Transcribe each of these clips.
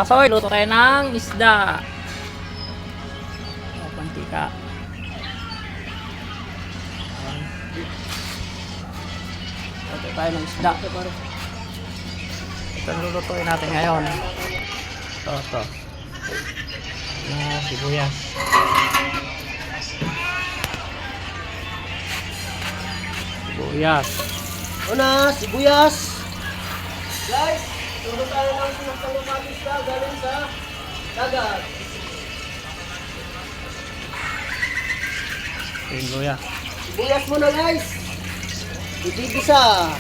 Kasoy, luto tayo ng isda. Pantika. Luto tayo ng isda. Ito ang lulutuin natin ngayon. Ito. Sibuyas. Sibuyas. Guys, turo tayo ng sinagtang isda galing sa dagat. Sibuyas. Sibuyas muna guys. Ibibisa.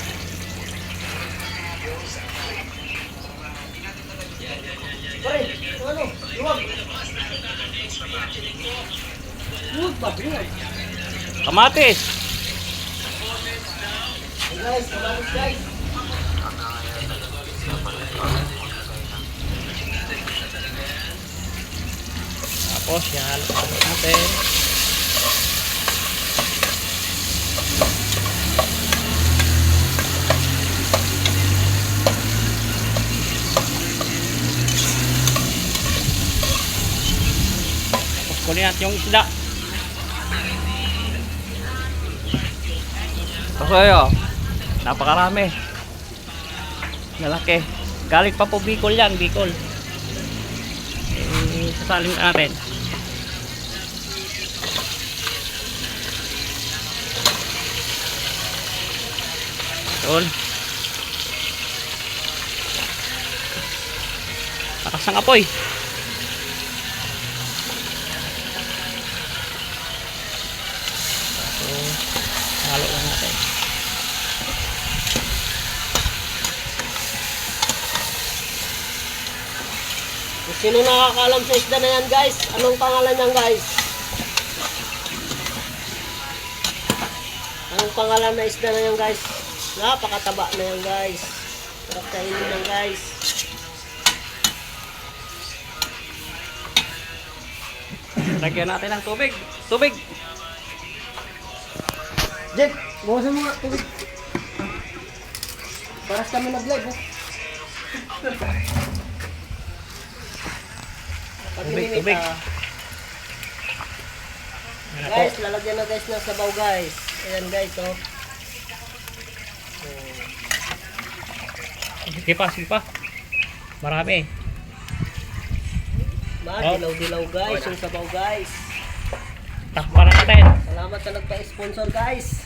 Pare, ano? Luwag. Luwag ba? Kamatis. Guys, kamatis guys. Tapos yan, natin. Tapos kunin natin yung isda. Kasoy, napakarami. Malaki. Galing pa po Bicol yan, Bicol. Sasaling natin. Yun. Takas ng apoy. So, halo lang natin. Sino nakakaalam sa isda na yan guys? Anong pangalan niyan guys? Anong pangalan na isda na yan guys? Napakataba na yan guys. Sarap kainin yan guys. Lagyan natin ng tubig. Tubig! Jack, bukasan mo nga tubig. Paras kami nag-live oh. Tubig. Guys, lalagyan na guys ng sabaw guys. Ayan guys oh. Sige pa. Marami. Dilaw-dilaw guys yung sabaw guys. Takpan na natin. Salamat sa nagpa-sponsor guys.